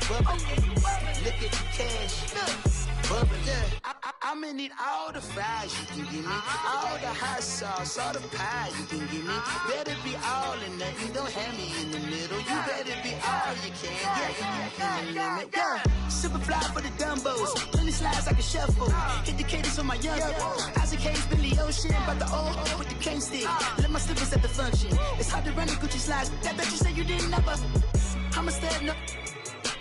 bubbling. Look at the cash, bubbling. I'ma need all the fries you can give me, all the hot sauce, all the pie you can give me. Better be all or nothing, don't have me in the middle. You better be all you can, yeah. Super fly for the dumbos, plenty slides like a shuffle. Hit the cadence on my young Isaac Hayes, Billy Ocean, about the old hoe with the cane stick. Let my slippers at the function. It's hard to run the Gucci slides. That bet you say you didn't never. I'm a stab, no.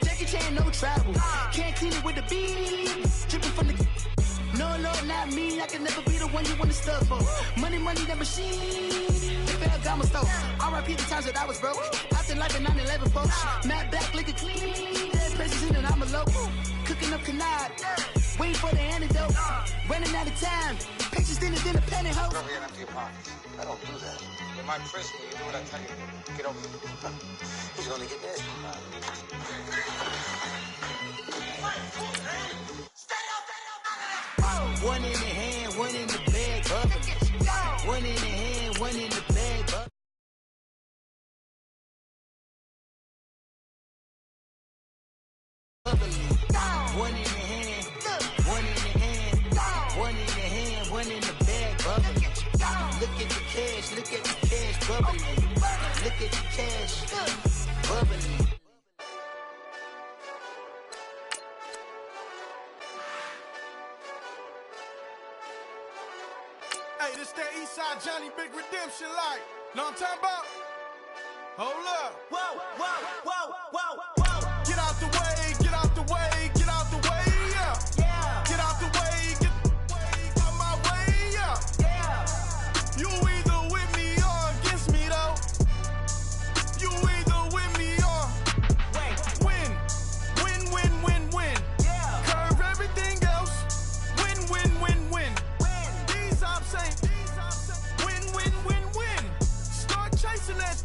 Jackie Chan, no travel. Can't clean it with the beat. Dripping from the. No, Lord, not me. I can never be the one you want to stuff for. Money, that machine. The Ferragamo store. R.I.P. the times that I was broke. Out in life in 9/11, folks. Matt back, liquor clean. Dead president, and I'm a local. Cooking up canard. Waiting for the antidote. Running out of time. Pictures thinner than a penny hoe. Don't get empty your pockets. I don't do that. You might frisk me. You do what I tell you. Get over it. He's gonna get this. One in the hand, one in the bag, bubbling. One in the hand, one in the bag, bubbling. One in the hand, one in the hand, one in the hand, one in the bag, bubbling. Look at the cash, bubbling. Look at the cash, bubbling. Hey, this that Eastside Johnny Big Redemption like. Know what I'm talking about? Hold up. Whoa, whoa, whoa, whoa, whoa. Get out the way, get out the way, get out the way, yeah. Yeah. Get out the way, get out my way, yeah. Yeah. You either with me or against me, though. You either with me or win. Win. Yeah. Curve everything else. Win. These I'm saying. Win. Start chasing that.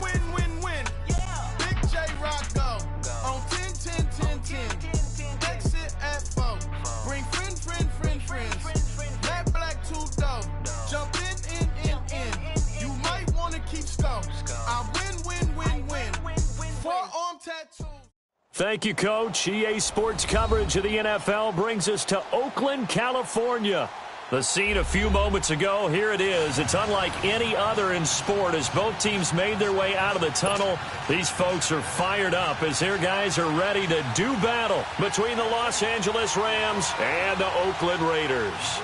Win. Yeah. Big J Rock go. On 10. Exit at 4. Bring friends. Matt Black 2 dope. Jump in. You might wanna keep score. I win. Forearm tattoos. Thank you, Coach. EA Sports coverage of the NFL brings us to Oakland, California. The scene a few moments ago, here it is. It's unlike any other in sport as both teams made their way out of the tunnel. These folks are fired up as their guys are ready to do battle between the Los Angeles Rams and the Oakland Raiders.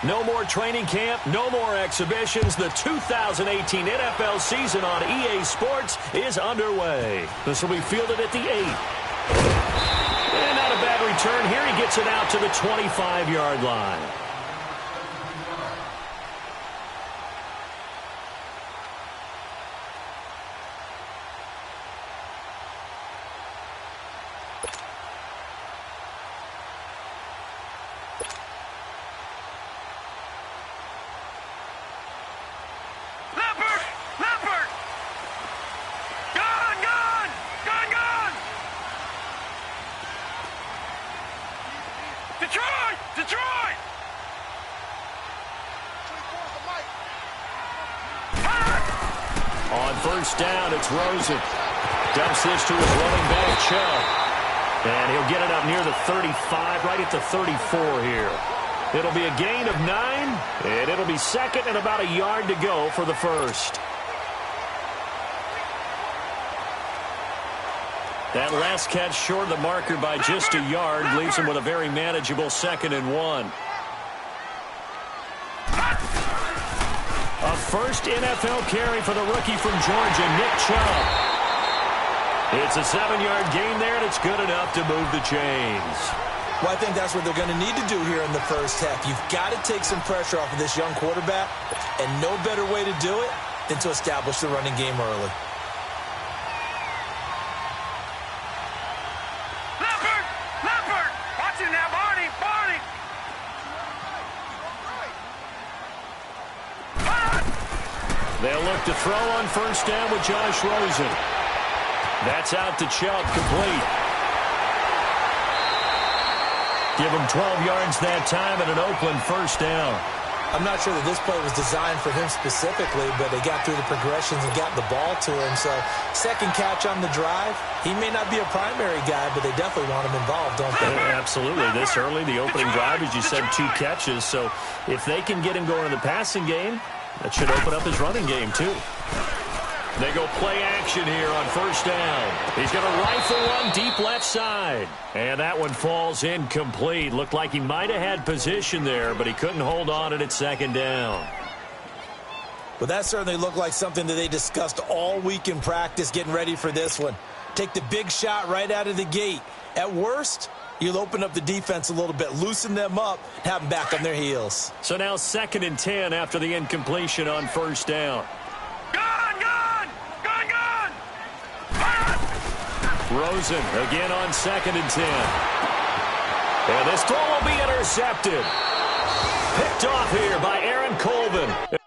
No more training camp, no more exhibitions. The 2018 NFL season on EA Sports is underway. This will be fielded at the 8. And not a bad return here. He gets it out to the 25-yard line. Detroit! On first down, it's Rosen. Dumps this to his running back, Chubb. And he'll get it up near the 35, right at the 34 here. It'll be a gain of 9, and it'll be second and about a yard to go for the first. That last catch short of the marker by just a yard leaves him with a very manageable 2nd and 1. A first NFL carry for the rookie from Georgia, Nick Chubb. It's a 7-yard gain there, and it's good enough to move the chains. Well, I think that's what they're going to need to do here in the first half. You've got to take some pressure off of this young quarterback, and no better way to do it than to establish the running game early. They'll look to throw on first down with Josh Rosen. That's out to Chubb, complete. Give him 12 yards that time and an Oakland first down. I'm not sure that this play was designed for him specifically, but they got through the progressions and got the ball to him. So second catch on the drive. He may not be a primary guy, but they definitely want him involved, don't they? Absolutely. This early, the opening drive, as you said, 2 catches. So if they can get him going in the passing game, that should open up his running game too. They go play action here on first down. He's going to rifle one deep left side. And that one falls incomplete. Looked like he might have had position there, but he couldn't hold on at second down. Well, that certainly looked like something that they discussed all week in practice getting ready for this one. Take the big shot right out of the gate. At worst, you'll open up the defense a little bit, loosen them up, have them back on their heels. So now 2nd and 10 after the incompletion on first down. Rosen again on 2nd and 10. And this throw will be intercepted. Picked off here by Aaron Colvin.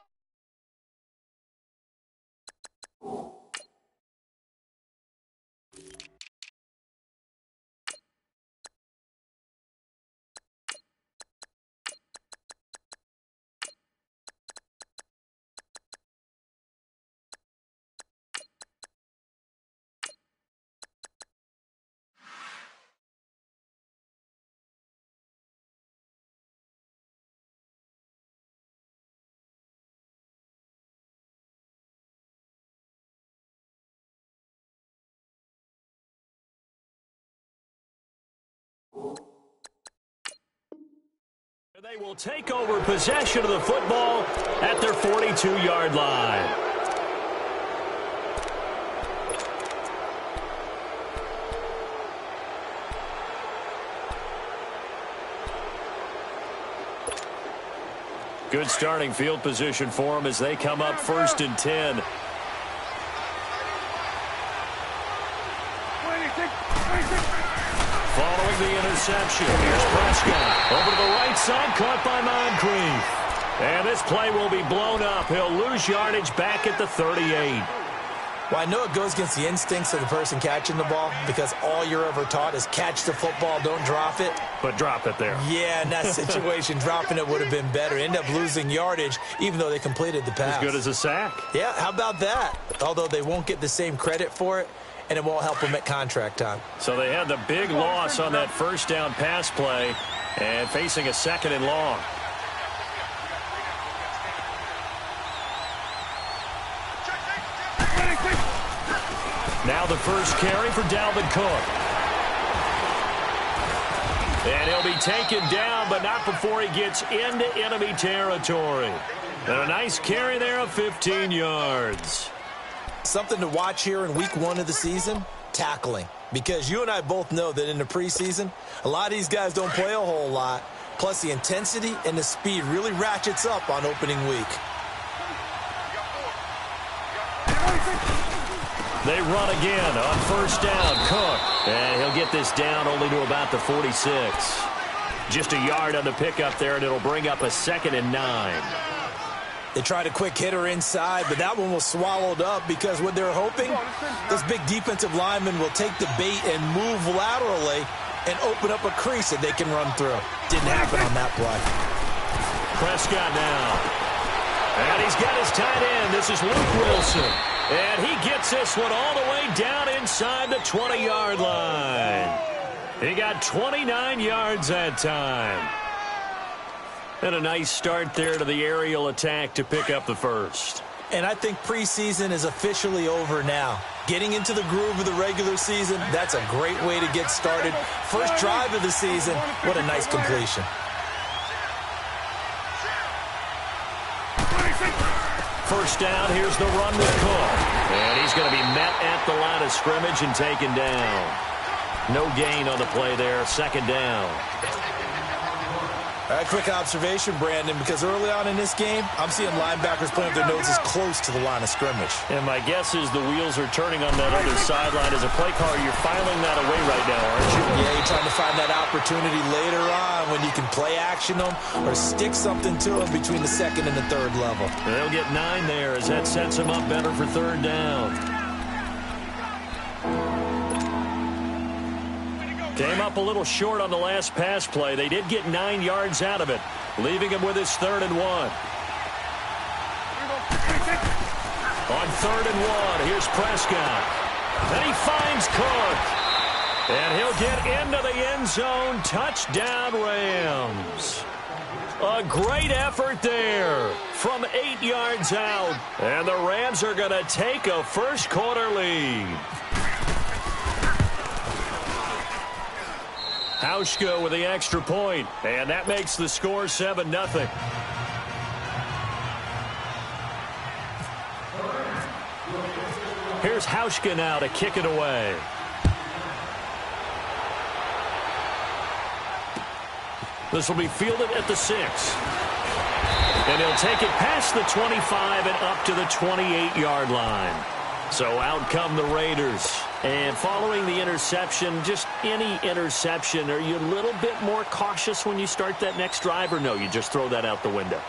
They will take over possession of the football at their 42-yard line. Good starting field position for them as they come up 1st and 10. Following the interception, here's Prescott. Over to the right side, caught by Moncrief. And this play will be blown up. He'll lose yardage back at the 38. Well, I know it goes against the instincts of the person catching the ball because all you're ever taught is catch the football, don't drop it. But drop it there. Yeah, in that situation, dropping it would have been better. End up losing yardage, even though they completed the pass. As good as a sack. Yeah, how about that? Although they won't get the same credit for it, and it won't help them at contract time. So they had the big loss on that first down pass play and facing a 2nd and long. Now the first carry for Dalvin Cook. And he'll be taken down, but not before he gets into enemy territory. And a nice carry there of 15 yards. Something to watch here in week 1 of the season, tackling. Because you and I both know that in the preseason, a lot of these guys don't play a whole lot. Plus the intensity and the speed really ratchets up on opening week. They run again on first down. Cook. And he'll get this down only to about the 46. Just a yard on the pickup there, and it'll bring up a 2nd and 9. They tried a quick hitter inside, but that one was swallowed up because what they're hoping, this big defensive lineman will take the bait and move laterally and open up a crease that they can run through. Didn't happen on that play. Prescott now. And he's got his tight end. This is Luke Wilson. And he gets this one all the way down inside the 20-yard line. He got 29 yards that time. And a nice start there to the aerial attack to pick up the first. And I think preseason is officially over now. Getting into the groove of the regular season, that's a great way to get started. First drive of the season, what a nice completion. First down, here's the run with Cook. And he's going to be met at the line of scrimmage and taken down. No gain on the play there, 2nd down. All right, quick observation, Brandon, because early on in this game, I'm seeing linebackers playing with their noses close to the line of scrimmage. And my guess is the wheels are turning on that other sideline. As a play caller, you're filing that away right now, aren't you? Yeah, you're trying to find that opportunity later on when you can play action them or stick something to them between the 2nd and the 3rd level. And they'll get 9 there as that sets them up better for 3rd down. Came up a little short on the last pass play. They did get 9 yards out of it. leaving him with his 3rd and 1. On 3rd and 1, here's Prescott. And he finds Cook. And he'll get into the end zone. Touchdown, Rams. A great effort there from 8 yards out. And the Rams are going to take a first-quarter lead. Hauschka with the extra point, and that makes the score 7-0. Here's Hauschka now to kick it away. This will be fielded at the 6. And he'll take it past the 25 and up to the 28-yard line. So out come the Raiders. And following the interception, just any interception, are you a little bit more cautious when you start that next drive, or no, you just throw that out the window?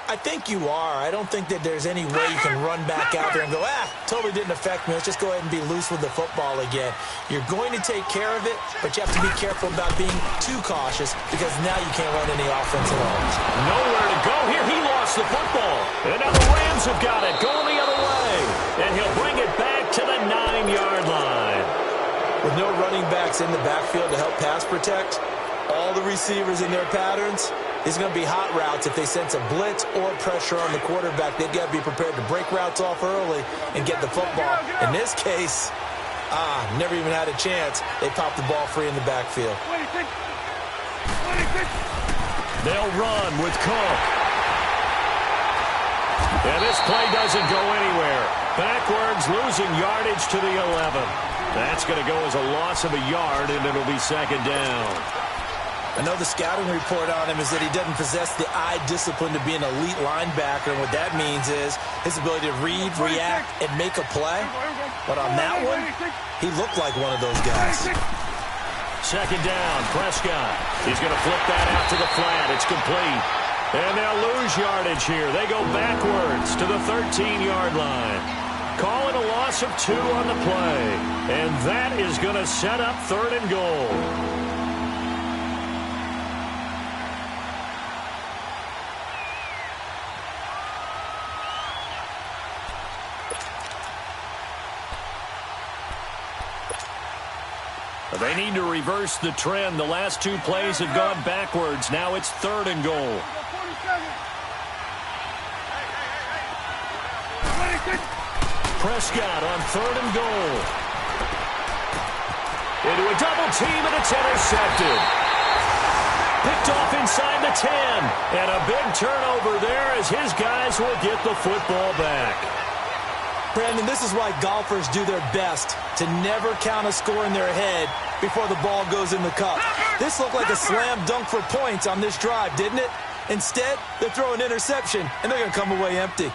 I think you are. I don't think that there's any way you can run back out there and go, totally didn't affect me. Let's just go ahead and be loose with the football again. You're going to take care of it, but you have to be careful about being too cautious because now you can't run any offense at all. Nowhere to go here. He lost the football. And now the Rams have got it going the other way. And he'll bring it back to the 9-yard line. With no running backs in the backfield to help pass protect, all the receivers in their patterns, it's going to be hot routes. If they sense a blitz or pressure on the quarterback, they've got to be prepared to break routes off early and get the football. In this case, never even had a chance. They popped the ball free in the backfield. They'll run with Cook. And this play doesn't go anywhere. Backwards, losing yardage to the 11. That's going to go as a loss of a yard, and it'll be 2nd down. I know the scouting report on him is that he doesn't possess the eye discipline to be an elite linebacker, and what that means is his ability to read, react, and make a play. But on that one, he looked like one of those guys. 2nd down, Prescott. He's going to flip that out to the flat. It's complete. And they'll lose yardage here. They go backwards to the 13-yard line. Calling a loss of 2 on the play. And that is going to set up 3rd and goal. They need to reverse the trend. The last 2 plays have gone backwards. Now it's 3rd and goal. Prescott on 3rd and goal. Into a double team, and it's intercepted. Picked off inside the 10. And a big turnover there as his guys will get the football back. Brandon, this is why golfers do their best to never count a score in their head before the ball goes in the cup. This looked like a slam dunk for points on this drive, didn't it? Instead, they throw an interception, and they're going to come away empty.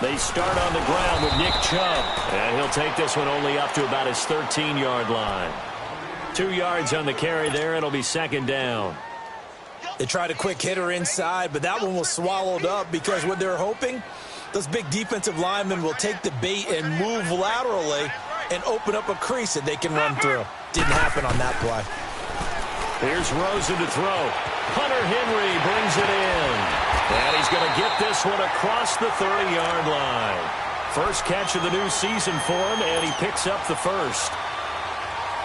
They start on the ground with Nick Chubb, and he'll take this one only up to about his 13-yard line. 2 yards on the carry there, and it'll be 2nd down. They tried a quick hitter inside, but that one was swallowed up because what they're hoping, those big defensive linemen will take the bait and move laterally and open up a crease that they can run through. Didn't happen on that play. Here's Rosen to throw. Hunter Henry brings it in. And he's going to get this one across the 30-yard line. First catch of the new season for him, and he picks up the first.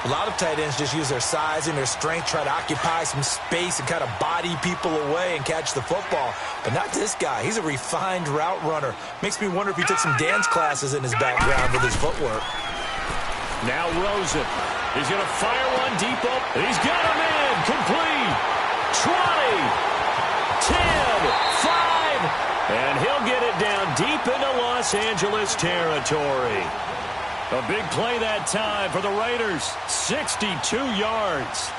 A lot of tight ends just use their size and their strength, try to occupy some space and kind of body people away and catch the football. But not this guy. He's a refined route runner. Makes me wonder if he took some dance classes in his background with his footwork. Now Rosen. He's going to fire one deep up. He's got him in. Complete. 20. 10. 5. And he'll get it down deep into Los Angeles territory. A big play that time for the Raiders. 62 yards.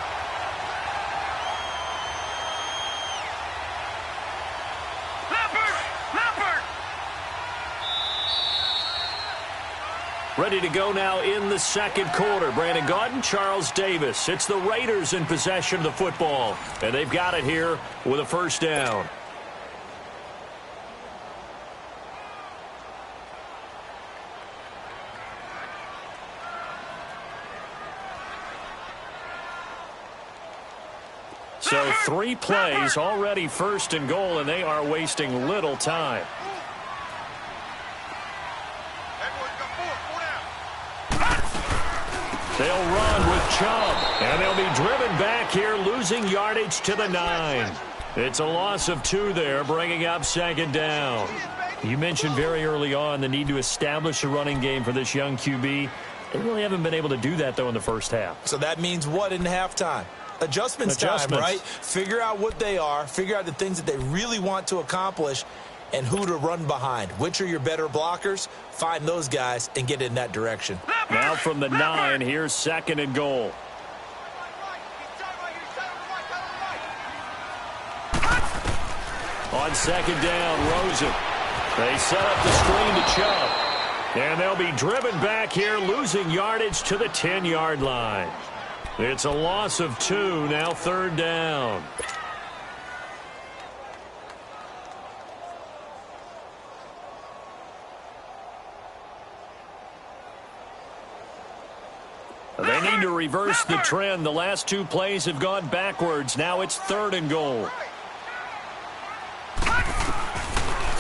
Ready to go now in the 2nd quarter. Brandon Gaudin, Charles Davis. It's the Raiders in possession of the football. And they've got it here with a 1st down. So 3 plays, already 1st and goal, and they are wasting little time. They'll run with Chubb, and they'll be driven back here, losing yardage to the 9. It's a loss of 2 there, bringing up 2nd down. You mentioned very early on the need to establish a running game for this young QB. They really haven't been able to do that, though, in the first half. So that means what in halftime? Adjustments time, right? Figure out what they are, figure out the things that they really want to accomplish, and who to run behind. Which are your better blockers? Find those guys and get in that direction. Now from the 9, here's 2nd and goal. On 2nd down, Rosen. They set up the screen to Chubb. And they'll be driven back here, losing yardage to the 10-yard line. It's a loss of 2, now 3rd down. They need to reverse the trend. The last 2 plays have gone backwards. Now it's 3rd and goal.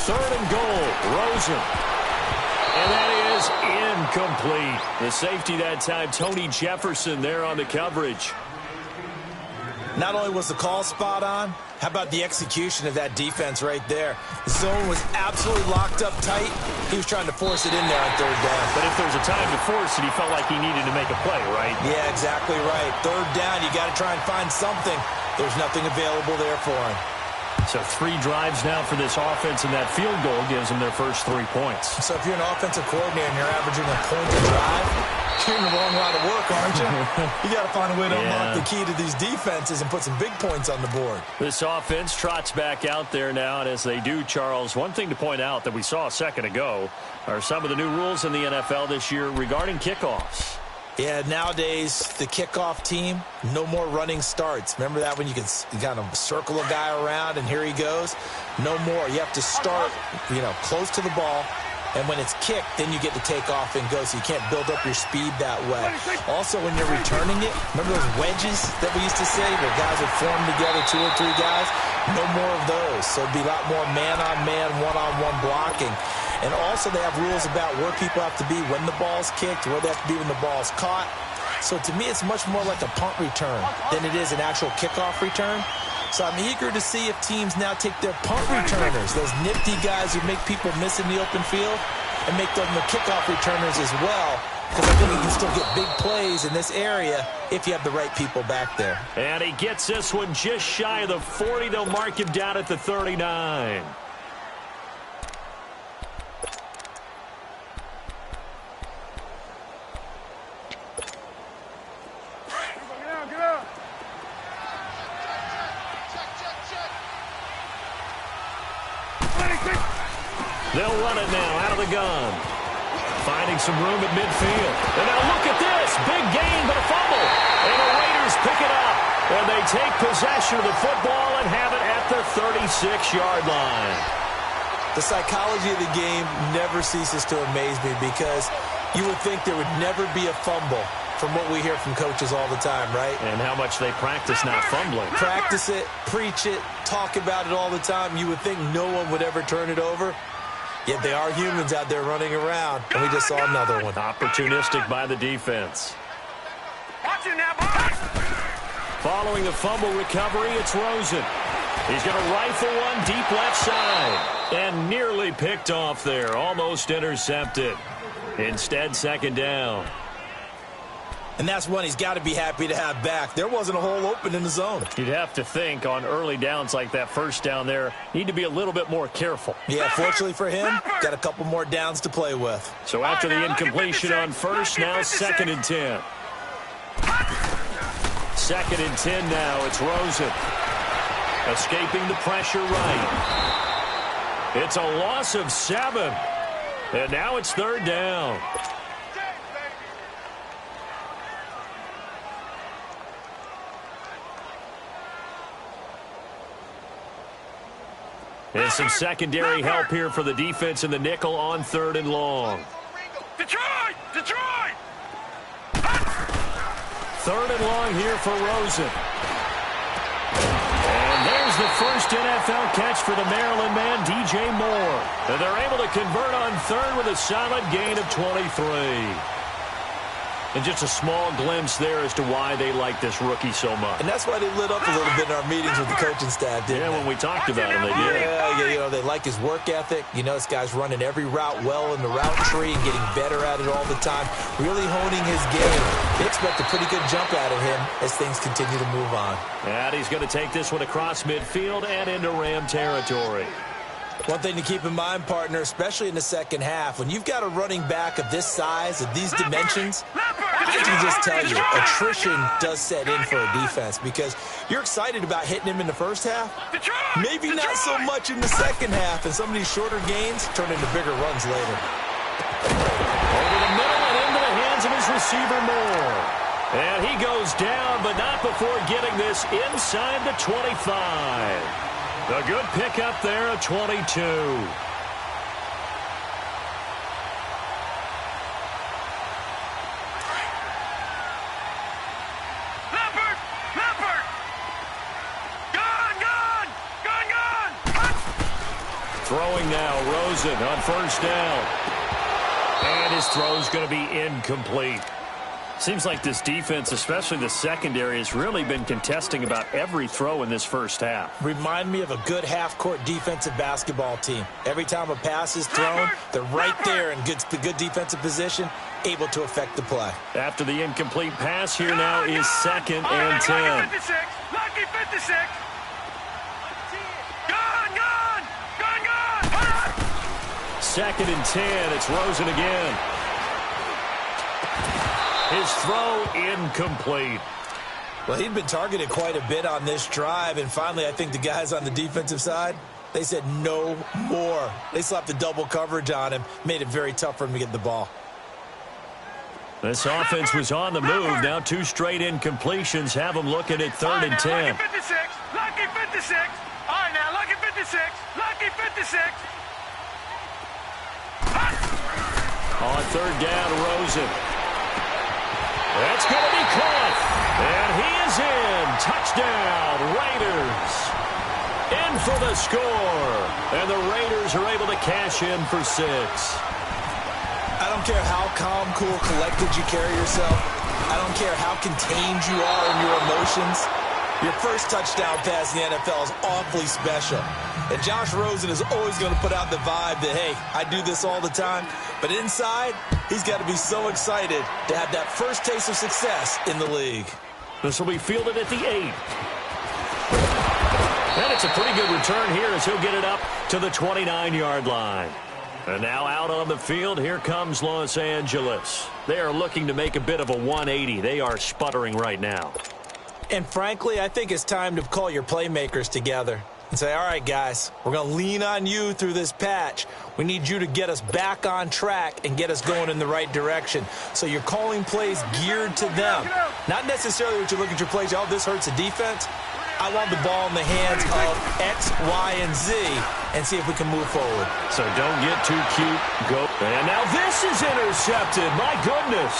3rd and goal, Rosen. And that is incomplete. The safety that time, Tony Jefferson there on the coverage. Not only was the call spot on, how about the execution of that defense right there? The zone was absolutely locked up tight. He was trying to force it in there on 3rd down. But if there was a time to force it, he felt like he needed to make a play, right? Yeah, exactly right. 3rd down, you got to try and find something. There's nothing available there for him. So 3 drives now for this offense, and that field goal gives them their first 3 points. So if you're an offensive coordinator and you're averaging a point a drive, you're in the wrong line of work, aren't you? You got to find a way to unlock the key to these defenses and put some big points on the board. This offense trots back out there now, and as they do, Charles, one thing to point out that we saw a second ago are some of the new rules in the NFL this year regarding kickoffs. Yeah, nowadays, the kickoff team, no more running starts. Remember that when you can kind of circle a guy around and here he goes? No more. You have to start, close to the ball. And when it's kicked, then you get to take off and go, so you can't build up your speed that way. Also, when you're returning it, remember those wedges that we used to say where guys would form together, 2 or 3 guys? No more of those. So it'd be a lot more man-on-man, one-on-one blocking. And also they have rules about where people have to be when the ball's kicked, where they have to be when the ball's caught. So to me, it's much more like a punt return than it is an actual kickoff return. So I'm eager to see if teams now take their punt returners, those nifty guys who make people miss in the open field, and make them the kickoff returners as well, because I think you can still get big plays in this area if you have the right people back there. And he gets this one just shy of the 40. They'll mark him down at the 39. They'll run it now out of the gun. Finding some room at midfield. And now look at this. Big gain, but a fumble. And the Raiders pick it up. And they take possession of the football and have it at the 36-yard line. The psychology of the game never ceases to amaze me because you would think there would never be a fumble from what we hear from coaches all the time, right? And how much they practice not fumbling. Practice it, preach it, talk about it all the time. You would think no one would ever turn it over. Yet they are humans out there running around, and we just saw another one. Opportunistic by the defense. Following the fumble recovery, it's Rosen. He's going to rifle one deep left side. And nearly picked off there. Almost intercepted. Instead, 2nd down. And that's one he's got to be happy to have back. There wasn't a hole open in the zone. You'd have to think on early downs like that, 1st down there, need to be a little bit more careful. Yeah, fortunately for him, got a couple more downs to play with. So after the incompletion on 1st, now 2nd and 10. 2nd and 10 now. It's Rosen. Escaping the pressure right. It's a loss of 7. And now it's 3rd down. And some secondary help here for the defense in the nickel on 3rd and long. Detroit! Detroit! 3rd and long here for Rosen. is the first NFL catch for the Maryland man, DJ Moore. And they're able to convert on third with a solid gain of 23. And just a small glimpse there as to why they like this rookie so much. And that's why they lit up a little bit in our meetings with the coaching staff, didn't they? Yeah, when we talked about him, they did. Yeah, you know, they like his work ethic. You know, this guy's running every route well in the route tree and getting better at it all the time, really honing his game. They expect a pretty good jump out of him as things continue to move on. And he's going to take this one across midfield and into Ram territory. One thing to keep in mind, partner, especially in the second half, when you've got a running back of this size, of these dimensions, I can just tell you, attrition does set in for a defense because you're excited about hitting him in the first half, maybe not so much in the second half, and some of these shorter gains turn into bigger runs later. Over the middle and into the hands of his receiver, Moore. And he goes down, but not before getting this inside the 25. A good pickup there at 22. Throwing now, Rosen on first down. And his throw's going to be incomplete. Seems like this defense, especially the secondary, has really been contesting about every throw in this first half. Remind me of a good half-court defensive basketball team. Every time a pass is thrown, they're right there in good defensive position, able to affect the play. After the incomplete pass, here now is 2nd and 10. Lucky 56. Lucky 56. Gone. 2nd and 10. It's Rosen again. His throw incomplete. Well, he'd been targeted quite a bit on this drive, and finally I think the guys on the defensive side, they said no more. They slapped the double coverage on him, made it very tough for him to get the ball. This offense was on the move. Now 2 straight incompletions have them looking at 3rd and 10. Lucky 56. Lucky 56. All right, now, lucky 56. Lucky 56. On 3rd down, Rosen. That's going to be caught. And he is in. Touchdown, Raiders. In for the score. And the Raiders are able to cash in for 6. I don't care how calm, cool, collected you carry yourself. I don't care how contained you are in your emotions. Your first touchdown pass in the NFL is awfully special. And Josh Rosen is always going to put out the vibe that, hey, I do this all the time. But inside, he's got to be so excited to have that first taste of success in the league. This will be fielded at the 8. And it's a pretty good return here as he'll get it up to the 29-yard line. And now out on the field, here comes Los Angeles. They are looking to make a bit of a 180. They are sputtering right now. And frankly, I think it's time to call your playmakers together and say, all right, guys, we're going to lean on you through this patch. We need you to get us back on track and get us going in the right direction. So you're calling plays geared to them. Not necessarily what you look at your plays, oh, this hurts the defense. I want the ball in the hands of X, Y, and Z and see if we can move forward. So don't get too cute. Go. And now this is intercepted. My goodness.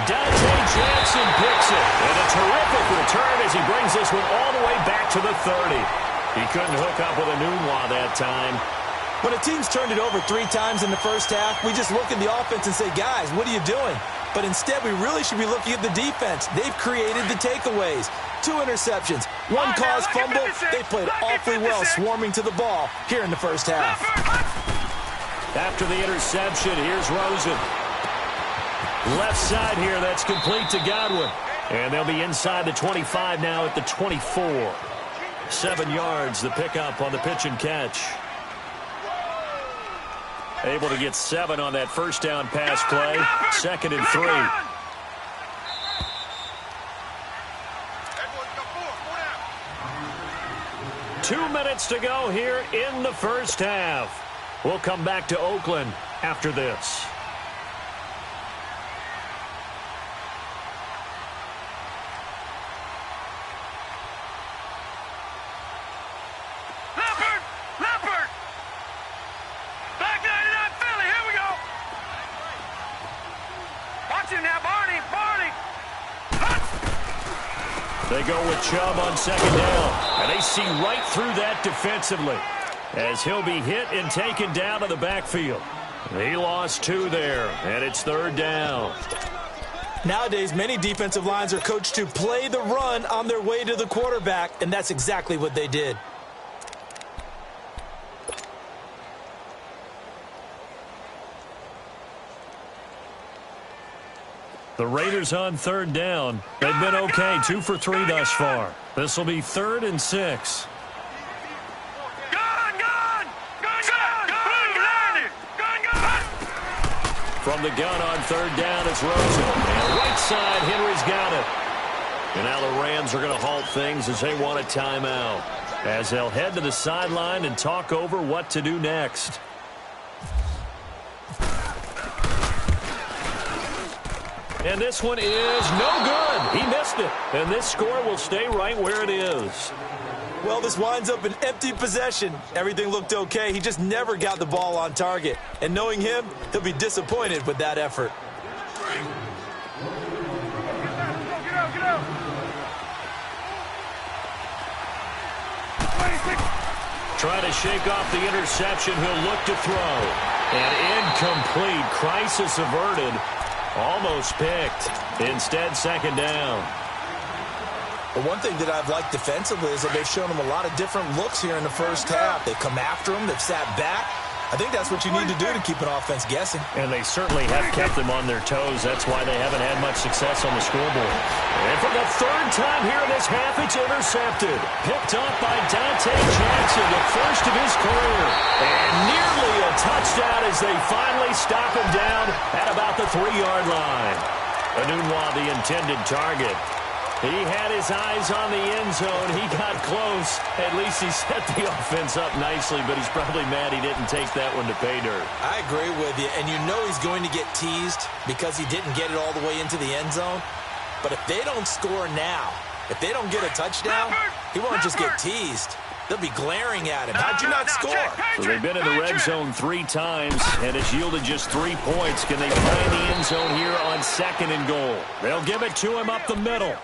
Dante Jackson picks it. And a terrific return as he brings this one all the way back to the 30. He couldn't hook up with a Nunwa that time. When a team's turned it over 3 times in the first half, we just look at the offense and say, guys, what are you doing? But instead, we really should be looking at the defense. They've created the takeaways. 2 interceptions, 1 caused fumble. They played awfully well swarming to the ball here in the first half. After the interception, here's Rosen. Left side here, that's complete to Godwin. And they'll be inside the 25 now at the 24. 7 yards, the pickup on the pitch and catch. Able to get 7 on that first down pass play. 2nd and 3. 2 minutes to go here in the first half. We'll come back to Oakland after this. They go with Chubb on second down, and they see right through that defensively as he'll be hit and taken down to the backfield. He lost 2 there, and it's third down. Nowadays, many defensive lines are coached to play the run on their way to the quarterback, and that's exactly what they did. The Raiders on third down. They've been okay, 2 for 3 thus far. This will be 3rd and 6. From the gun on third down, it's Rosen. And right side, Henry's got it. And now the Rams are going to halt things as they want a timeout, as they'll head to the sideline and talk over what to do next. And this one is no good. He missed it. And this score will stay right where it is. Well, this winds up an empty possession. Everything looked okay. He just never got the ball on target. And knowing him, he'll be disappointed with that effort. Trying to shake off the interception. He'll look to throw. And incomplete. Crisis averted. Almost picked. Instead, second down. But one thing that I've liked defensively is that they've shown him a lot of different looks here in the first half. They've come after him. They've sat back. I think that's what you need to do to keep an offense guessing. And they certainly have kept them on their toes. That's why they haven't had much success on the scoreboard. And for the 3rd time here in this half, it's intercepted. Picked up by Dante Jackson, the first of his career. And nearly a touchdown as they finally stop him down at about the 3-yard line. Anunwa, the intended target. He had his eyes on the end zone. He got close. At least he set the offense up nicely, but he's probably mad he didn't take that one to pay dirt. I agree with you, and you know he's going to get teased because he didn't get it all the way into the end zone. But if they don't score now, if they don't get a touchdown, he won't just get teased. They'll be glaring at him. How'd you not score? So they've been in the red zone 3 times, and it's yielded just 3 points. Can they find the end zone here on 2nd and goal? They'll give it to him up the middle.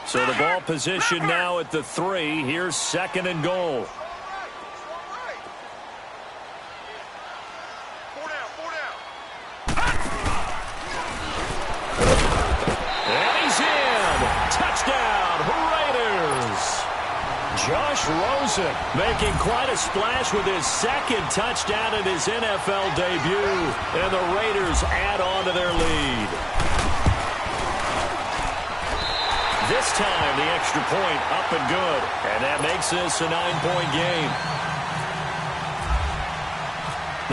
So the ball position now at the 3. Here's 2nd and goal. And he's in. Touchdown, Raiders. Josh Rosen making quite a splash with his 2nd touchdown in his NFL debut. And the Raiders add on to their lead. This time, the extra point up and good. And that makes this a 9-point game.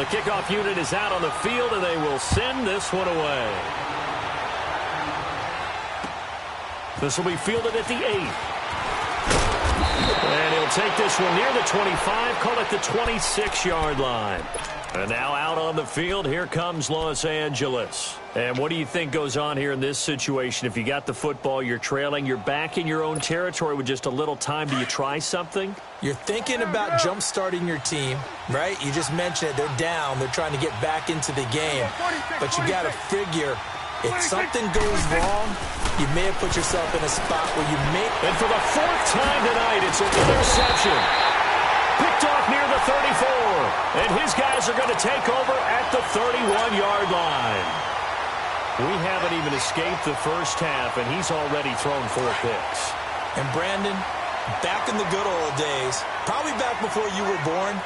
The kickoff unit is out on the field, and they will send this one away. This will be fielded at the 8. And he'll take this one near the 25, call it the 26-yard line. And now out on the field, here comes Los Angeles. And what do you think goes on here in this situation? If you got the football, you're trailing, you're back in your own territory with just a little time. Do you try something? You're thinking about jump-starting your team, right? You just mentioned it. They're down. They're trying to get back into the game. But you got to figure, if something goes wrong, you may have put yourself in a spot where you may... And for the 4th time tonight, it's an interception. Picked off near the 34. And his guys are going to take over at the 31-yard line. We haven't even escaped the first half, and he's already thrown 4 picks. And Brandon, back in the good old days, probably back before you were born,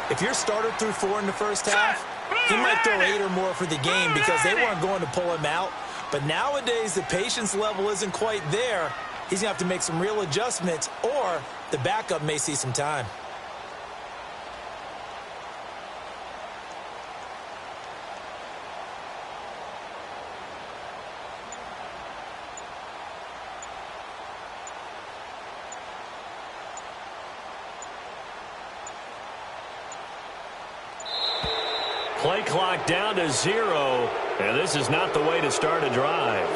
if your starter threw 4 in the first half, he might throw 8 or more for the game because they weren't going to pull him out. But nowadays, the patience level isn't quite there. He's going to have to make some real adjustments, or the backup may see some time. Play clock down to 0, and this is not the way to start a drive.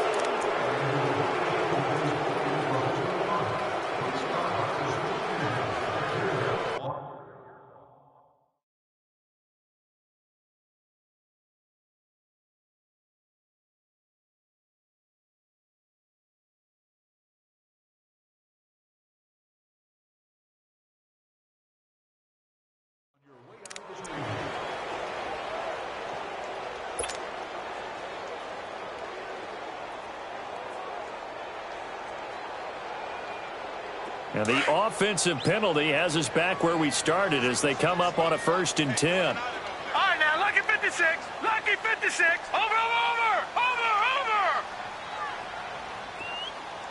And the offensive penalty has us back where we started as they come up on a 1st and 10. All right, now, lucky 56. Lucky 56. Over.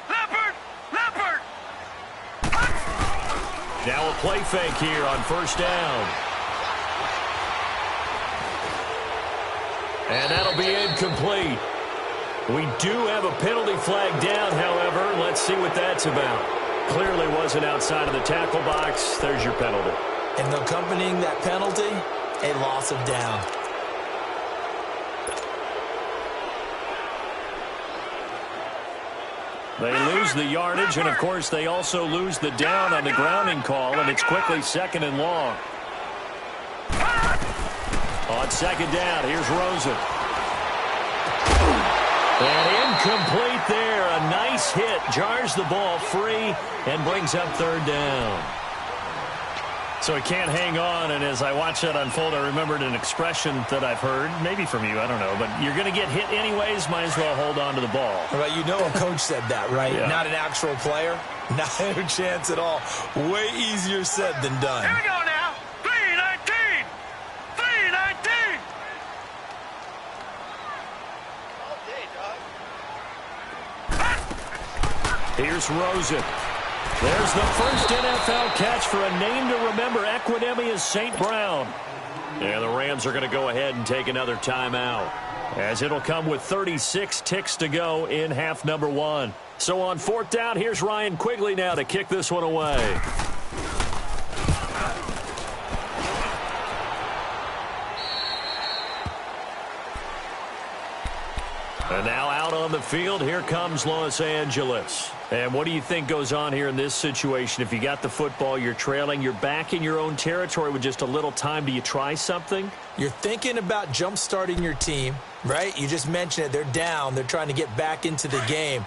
Leopard. Now a play fake here on 1st down. And that'll be incomplete. We do have a penalty flag down, however. Let's see what that's about. Clearly wasn't outside of the tackle box. There's your penalty. And accompanying that penalty, a loss of down. They lose the yardage, and, of course, they also lose the down on the grounding call, and it's quickly 2nd and long. On 2nd down, here's Rosen. And incomplete there. A nice hit. Jars the ball free and brings up 3rd down. So he can't hang on, and as I watch that unfold, I remembered an expression that I've heard, maybe from you, I don't know, but you're going to get hit anyways, might as well hold on to the ball. Right, you know a coach said that, right? Yeah. Not an actual player. Not a chance at all. Way easier said than done. Here we go now. 3-19. 3-19. Here's Rosen. There's the first NFL catch for a name to remember, Equinemius St. Brown. And the Rams are going to go ahead and take another timeout, as it'll come with 36 ticks to go in half number 1. So on 4th down, here's Ryan Quigley now to kick this one away. And now out on the field, here comes Los Angeles. And what do you think goes on here in this situation? If you got the football, you're trailing, you're back in your own territory with just a little time. Do you try something? You're thinking about jump-starting your team, right? You just mentioned it. They're down. They're trying to get back into the game.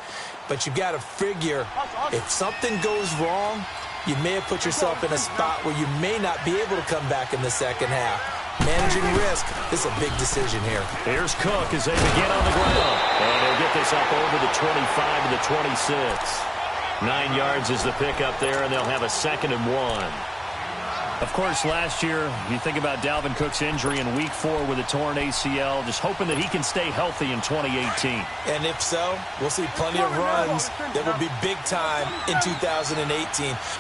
But you've got to figure if something goes wrong, you may have put yourself in a spot where you may not be able to come back in the second half. Managing risk, this is a big decision here. Here's Cook as they begin on the ground. And they'll get this up over the 25 to the 26. 9 yards is the pickup there, and they'll have a 2nd and 1. Of course, last year, you think about Dalvin Cook's injury in Week 4 with a torn ACL, just hoping that he can stay healthy in 2018. And if so, we'll see plenty of runs that will be big time in 2018.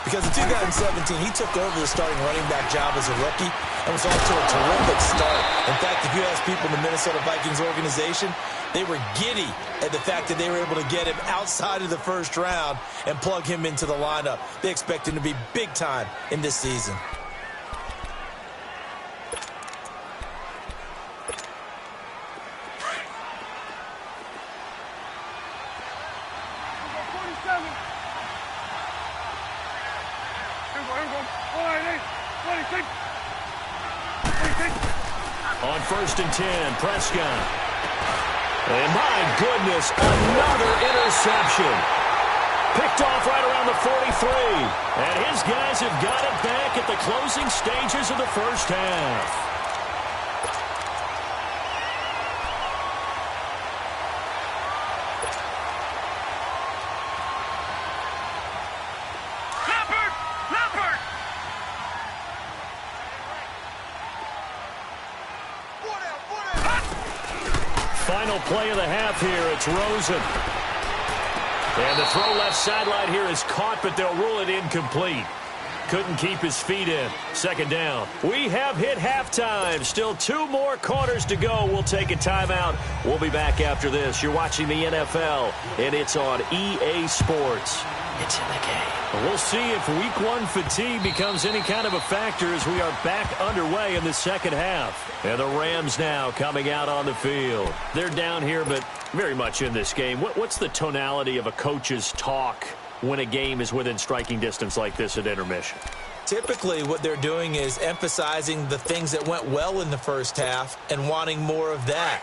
Because in 2017, he took over the starting running back job as a rookie and was off to a terrific start. In fact, if you ask people in the Minnesota Vikings organization, they were giddy at the fact that they were able to get him outside of the 1st round and plug him into the lineup. They expect him to be big time in this season. On 1st and 10, Prescott. And my goodness, another interception. Picked off right around the 43. And his guys have got it back at the closing stages of the 1st half. Final play of the half here. It's Rosen. And the throw left sideline here is caught, but they'll rule it incomplete. Couldn't keep his feet in. 2nd down. We have hit halftime. Still 2 more quarters to go. We'll take a timeout. We'll be back after this. You're watching the NFL, and it's on EA Sports. It's in the game. We'll see if Week 1 fatigue becomes any kind of a factor as we are back underway in the 2nd half. And the Rams now coming out on the field. They're down here, but very much in this game. What's the tonality of a coach's talk when a game is within striking distance like this at intermission? Typically, what they're doing is emphasizing the things that went well in the 1st half and wanting more of that.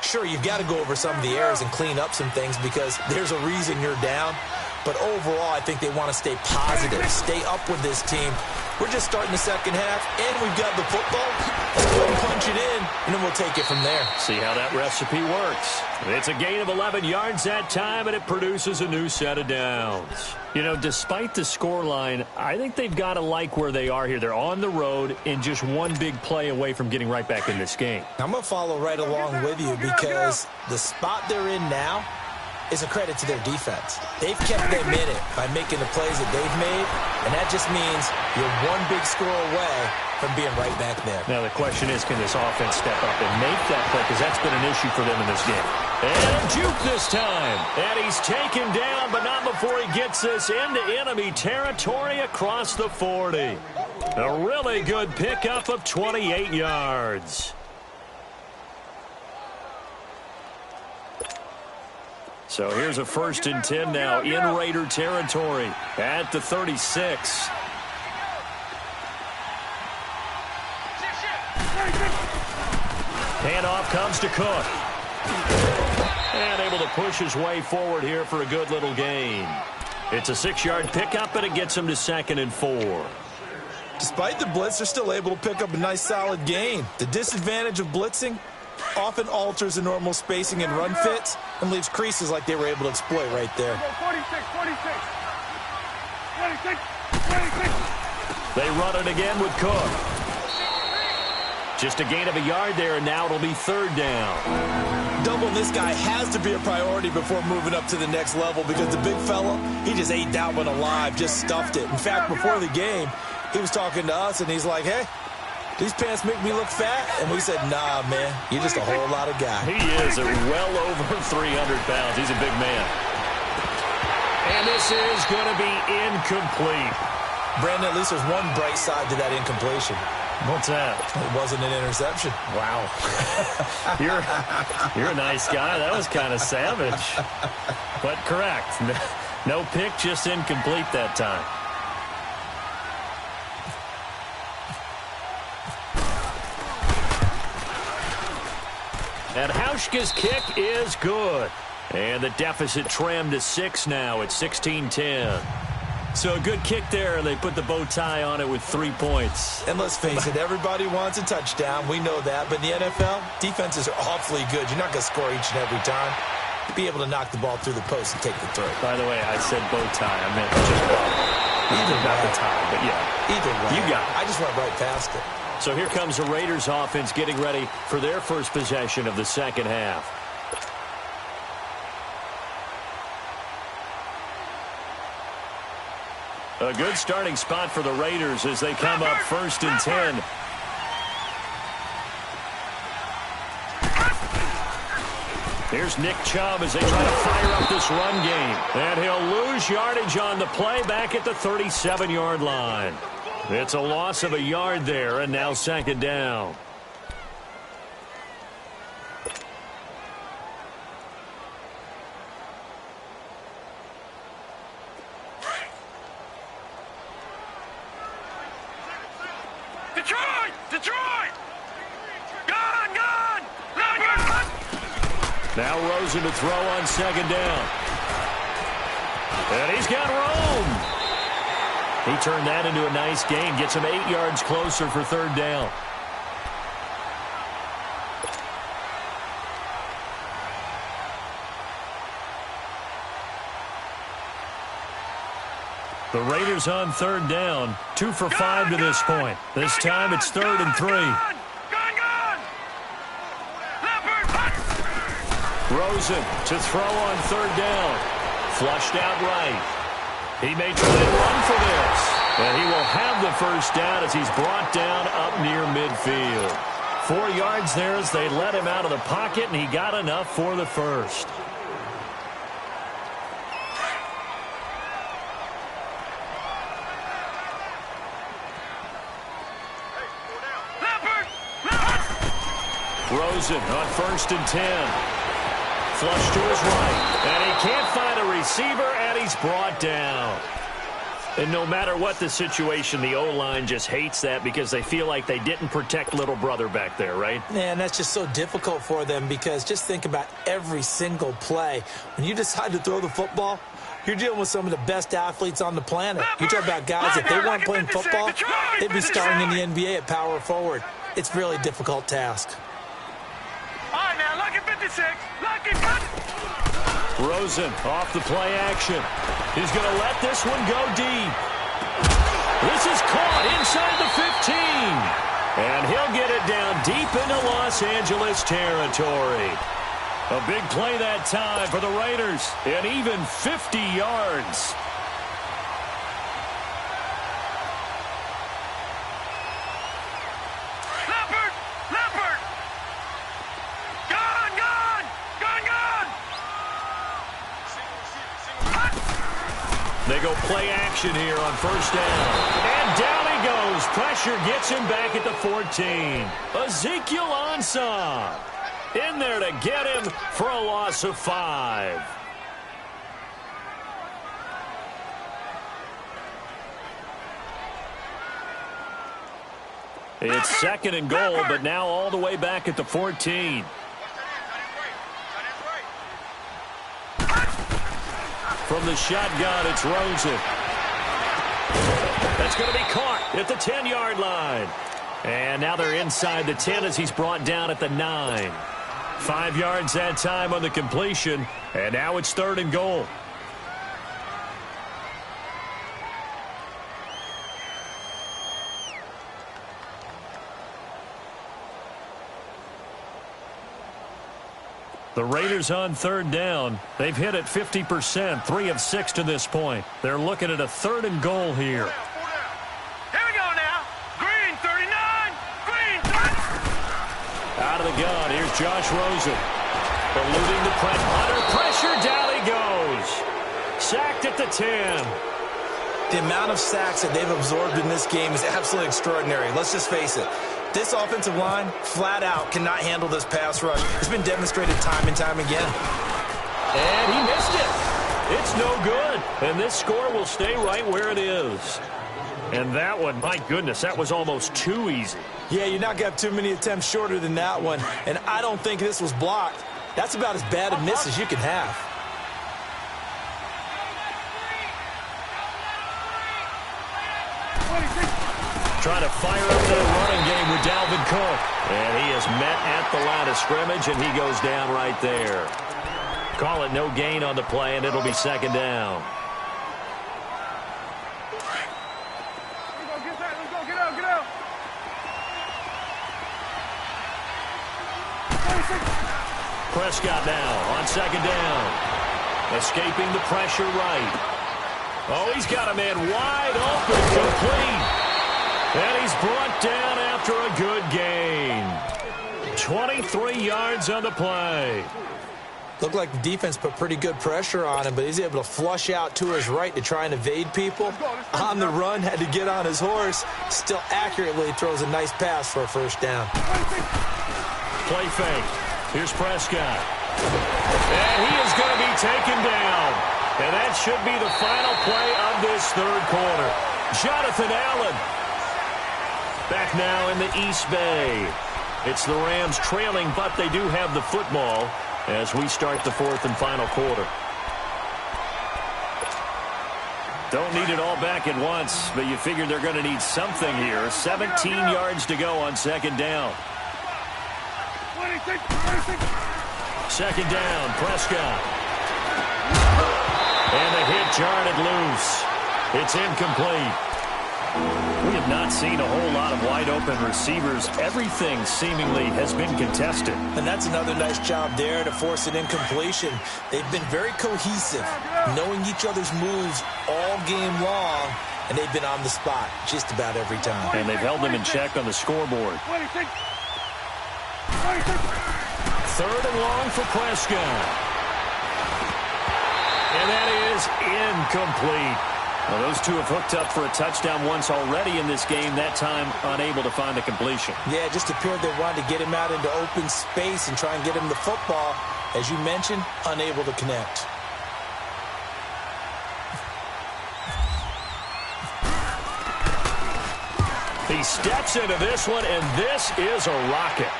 Sure, you've got to go over some of the errors and clean up some things because there's a reason you're down. But overall, I think they want to stay positive, stay up with this team. We're just starting the 2nd half, and we've got the football. Let's go ahead and punch it in, and then we'll take it from there. See how that recipe works. It's a gain of 11 yards that time, and it produces a new set of downs. You know, despite the scoreline, I think they've got to like where they are here. They're on the road and just one big play away from getting right back in this game. I'm going to follow right along with you because the spot they're in now is a credit to their defense. They've kept them in it by making the plays that they've made, and that just means you're one big score away from being right back there. Now the question is, can this offense step up and make that play? Because that's been an issue for them in this game. And a juke this time. And he's taken down, but not before he gets this into enemy territory across the 40. A really good pickup of 28 yards. So here's a 1st and 10 now in Raider territory at the 36. Handoff comes to Cook. And able to push his way forward here for a good little gain. It's a 6-yard pickup, and it gets him to 2nd and 4. Despite the blitz, they're still able to pick up a nice solid gain. The disadvantage of blitzing often alters the normal spacing and run fits and leaves creases like they were able to exploit right there. 46. They run it again with Cook. Just a gain of a yard there, and now it'll be 3rd down. Doubling this guy has to be a priority before moving up to the next level because the big fella, he just ate that one alive, just stuffed it. In fact, before the game, he was talking to us, and he's like, hey, these pants make me look fat? And we said, nah, man, you're just a whole lot of guy. He is well over 300 pounds. He's a big man. And this is going to be incomplete. Brandon, at least there's one bright side to that incompletion. What's that? It wasn't an interception. Wow. You're a nice guy. That was kind of savage. But correct. No pick, just incomplete that time. And Hauschka's kick is good. And the deficit trimmed to 6 now at 16-10. So a good kick there, and they put the bow tie on it with 3 points. And let's face it, everybody wants a touchdown. We know that. But in the NFL, defenses are awfully good. You're not going to score each and every time. Be able to knock the ball through the post and take the throw. By the way, I said bow tie. I meant just bow. Either not the tie, but yeah. Either way. You got it. I just went right past it. So here comes the Raiders offense getting ready for their first possession of the second half. A good starting spot for the Raiders as they come up 1st and 10. Here's Nick Chubb as they try to fire up this run game. And he'll lose yardage on the play back at the 37-yard line. It's a loss of a yard there, and now 2nd down. Detroit! Gone! Now Rosen to throw on 2nd down. And he's got Rome. He turned that into a nice gain. Gets him 8 yards closer for 3rd down. The Raiders on 3rd down. 2 for 5 to this point. This time it's 3rd and 3. Rosen to throw on 3rd down. Flushed out right. He may try and run for this. And he will have the 1st down as he's brought down up near midfield. 4 yards there as they let him out of the pocket, and he got enough for the 1st. Rosen on 1st and 10. Flush to his right. And he can't find a receiver, and he's brought down. And no matter what the situation, the O-line just hates that because they feel like they didn't protect little brother back there, right? Man, that's just so difficult for them because just think about every single play. When you decide to throw the football, you're dealing with some of the best athletes on the planet. You talk about guys, if they weren't playing football, they'd be starring in the NBA at power forward. it's a really difficult task. All right, now, lucky 56. Lucky 50. Rosen off the play action. He's going to let this one go deep. This is caught inside the 15. And he'll get it down deep into Los Angeles territory. A big play that time for the Raiders, and even 50 yards. They go play action here on first down. And down he goes. Pressure gets him back at the 14. Ezekiel Ansah in there to get him for a loss of 5. It's second and goal, but now all the way back at the 14. From the shotgun, it's Rosen. That's going to be caught at the 10-yard line. And now they're inside the 10 as he's brought down at the 9. 5 yards that time on the completion, and now it's third and goal. The Raiders on third down. They've hit it 50%, 3 of 6 to this point. They're looking at a third and goal here. Here we go now. Green 39. Green 30. Out of the gun, here's Josh Rosen. Eluding the press. Under pressure, down he goes. Sacked at the 10. The amount of sacks that they've absorbed in this game is absolutely extraordinary. Let's just face it. This offensive line, flat out, cannot handle this pass rush. It's been demonstrated time and time again. And he missed it. It's no good. And this score will stay right where it is. And that one, my goodness, that was almost too easy. Yeah, you're not going to have too many attempts shorter than that one. And I don't think this was blocked. That's about as bad a miss as you can have. Trying to fire up the running game with Dalvin Cook. And he is met at the line of scrimmage, and he goes down right there. Call it no gain on the play, and it'll be second down. Get out. Prescott now on second down. Escaping the pressure right. Oh, he's got a man wide open, complete. And he's brought down after a good gain. 23 yards on the play. Looked like the defense put pretty good pressure on him, but he's able to flush out to his right to try and evade people. On the run, had to get on his horse. Still accurately throws a nice pass for a first down. Play fake. Here's Prescott. And he is going to be taken down. And that should be the final play of this third quarter. Jonathan Allen. Back now in the East Bay. It's the Rams trailing, but they do have the football as we start the fourth and final quarter. Don't need it all back at once, but you figure they're going to need something here. 17 yards to go on second down. Second down, Prescott. And the hit jarred loose. It's incomplete. We have not seen a whole lot of wide-open receivers. Everything seemingly has been contested. And that's another nice job there to force an incompletion. They've been very cohesive, knowing each other's moves all game long, and they've been on the spot just about every time. And they've held them in check on the scoreboard. Third and long for Prescott. And that is incomplete. Well, those two have hooked up for a touchdown once already in this game, that time unable to find the completion. Yeah, it just appeared they wanted to get him out into open space and try and get him the football. As you mentioned, unable to connect. He steps into this one, and this is a rocket.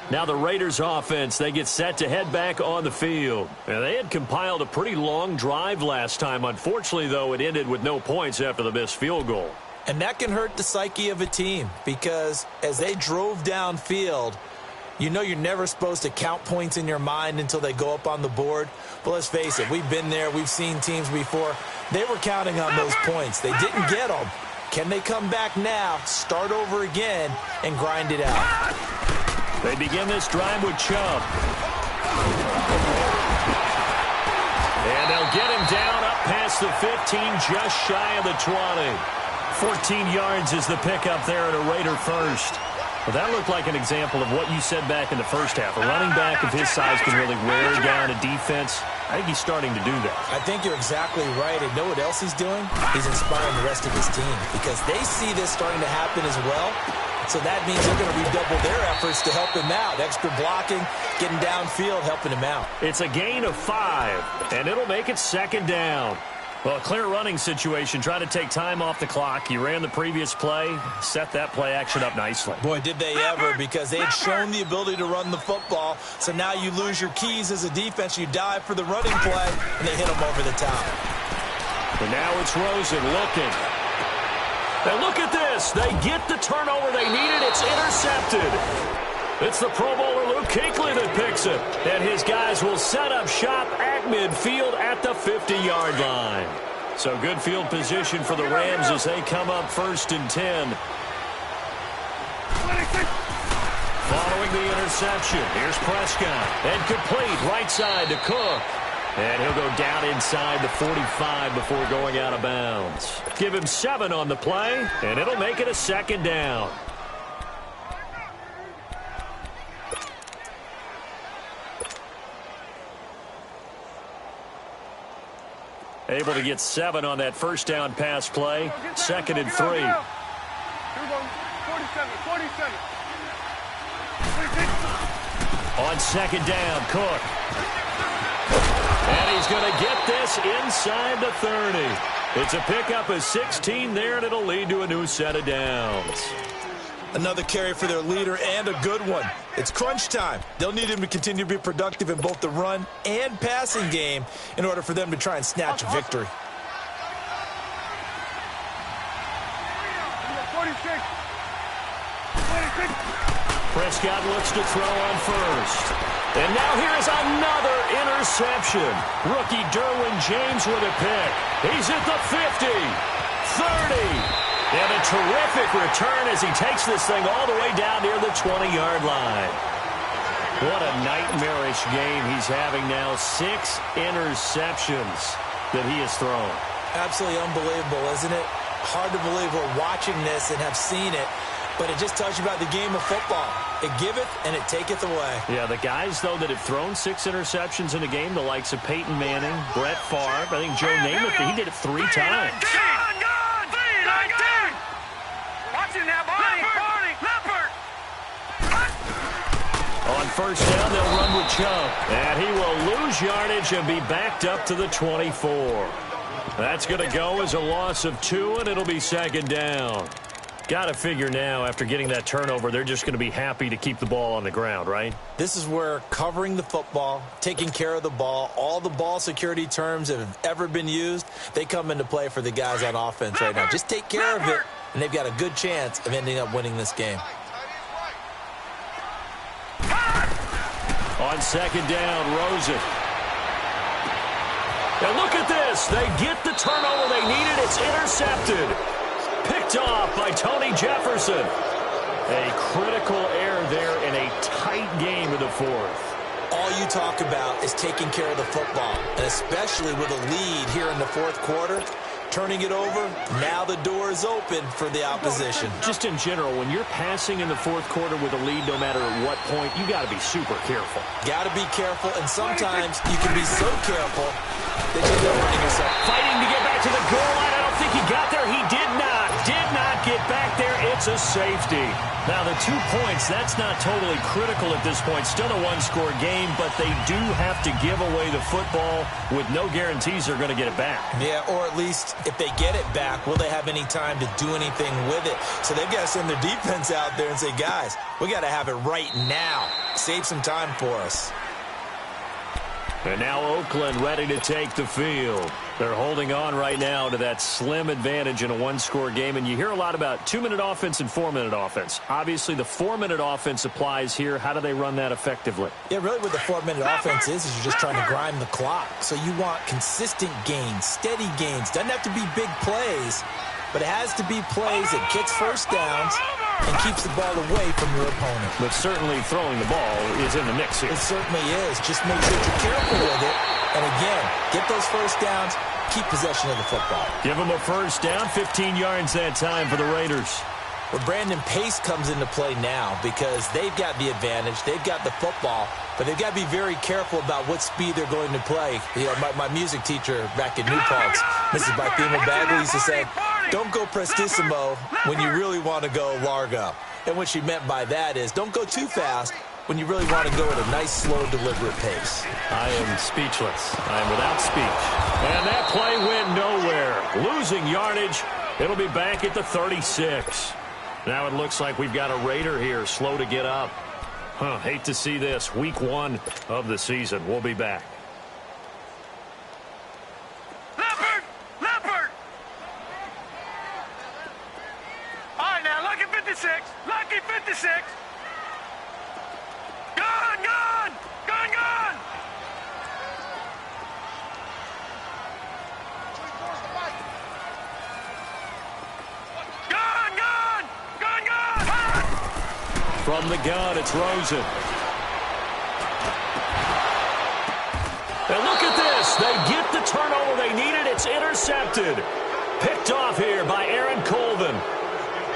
Now the Raiders offense, they get set to head back on the field. And they had compiled a pretty long drive last time. Unfortunately, though, it ended with no points after the missed field goal. And that can hurt the psyche of a team because as they drove downfield, you know you're never supposed to count points in your mind until they go up on the board. But let's face it, we've been there. We've seen teams before. They were counting on those points. They didn't get them. Can they come back now, start over again, and grind it out? They begin this drive with Chubb. And they'll get him down up past the 15, just shy of the 20. 14 yards is the pickup there at a Raider first. Well, that looked like an example of what you said back in the first half. A running back of his size can really wear down a defense. I think he's starting to do that. I think you're exactly right. And know what else he's doing? He's inspiring the rest of his team because they see this starting to happen as well. So that means they're going to redouble their efforts to help him out. Extra blocking, getting downfield, helping him out. It's a gain of 5, and it'll make it second down. Well, a clear running situation. Try to take time off the clock. You ran the previous play, set that play action up nicely. Boy, did they ever, because they had shown the ability to run the football. So now you lose your keys as a defense. You dive for the running play, and they hit them over the top. And now it's Rosen looking. And look at this. They get the turnover they needed. It's intercepted. It's the Pro Bowler Luke Kuechly that picks it. And his guys will set up shop at midfield at the 50-yard line. So good field position for the Rams as they come up 1st and 10. Following the interception, here's Prescott. And complete right side to Cook. And he'll go down inside the 45 before going out of bounds. Give him 7 on the play, and it'll make it a second down. Able to get 7 on that first down pass play. 2nd and 3. Here we go. 47. On 2nd down, Cook. And he's going to get this inside the 30. It's a pickup of 16 there, and it'll lead to a new set of downs. Another carry for their leader and a good one. It's crunch time. They'll need him to continue to be productive in both the run and passing game in order for them to try and snatch a victory. 46. Prescott looks to throw on first. And now here's another interception. Rookie Derwin James with a pick. He's at the 50, 30. And a terrific return as he takes this thing all the way down near the 20-yard line. What a nightmarish game he's having now. 6 interceptions that he has thrown. Absolutely unbelievable, isn't it? Hard to believe we're watching this and have seen it. But it just tells you about the game of football. It giveth and it taketh away. Yeah, the guys, though, that have thrown 6 interceptions in a game, the likes of Peyton Manning, Brett Favre, I think Joe Namath, he did it 3 times. On first down, they'll run with Chubb. And he will lose yardage and be backed up to the 24. That's going to go as a loss of 2, and it'll be second down. Got to figure now, after getting that turnover, they're just going to be happy to keep the ball on the ground, right? This is where covering the football, taking care of the ball, all the ball security terms that have ever been used, they come into play for the guys on offense right now. Just take care of it, and they've got a good chance of ending up winning this game. On second down, Rosen. And look at this. They get the turnover they needed. It's intercepted. Picked off by Tony Jefferson. A critical error there in a tight game in the 4th. All you talk about is taking care of the football, and especially with a lead here in the 4th quarter. Turning it over, now the door is open for the opposition. Just in general, when you're passing in the 4th quarter with a lead, no matter at what point, you got to be super careful. Got to be careful, and sometimes you can be so careful that you end up hurting yourself. Fighting to get back to the goal line. I don't think he got there. He did not get back there. It's a safety. Now, the 2 points, that's not totally critical at this point. Still a 1-score game, but they do have to give away the football with no guarantees they're going to get it back. Yeah, or at least if they get it back, will they have any time to do anything with it? So they've got to send their defense out there and say, guys, we got to have it right now. Save some time for us. And now Oakland ready to take the field. They're holding on right now to that slim advantage in a one-score game, and you hear a lot about 2-minute offense and 4-minute offense. Obviously, the 4-minute offense applies here. How do they run that effectively? Yeah, really what the 4-minute offense is you're just trying to grind the clock. So you want consistent gains, steady gains. Doesn't have to be big plays, but it has to be plays that gets first downs and keeps the ball away from your opponent. But certainly throwing the ball is in the mix here. It certainly is. Just make sure you're careful with it. And again, get those first downs, keep possession of the football. Give them a first down, 15 yards that time for the Raiders. Well, Brandon, pace comes into play now because they've got the advantage. They've got the football, but they've got to be very careful about what speed they're going to play. You know, my music teacher back in New Paltz, Mrs. Barthema Bagley, used to say, don't go prestissimo when you really want to go largo. And what she meant by that is don't go too fast when you really want to go at a nice, slow, deliberate pace. I am speechless. I am without speech. And that play went nowhere. Losing yardage. It'll be back at the 36. Now it looks like we've got a Raider here, slow to get up. Hate to see this. Week 1 of the season. We'll be back. Leopard! All right, now, lucky 56. Lucky 56. Gone! Gone! Gone! Gone! Gone! Gone! Gone! Gone! From the gun, it's Rosen. And look at this. They get the turnover they needed. It's intercepted. Picked off here by Aaron Colvin.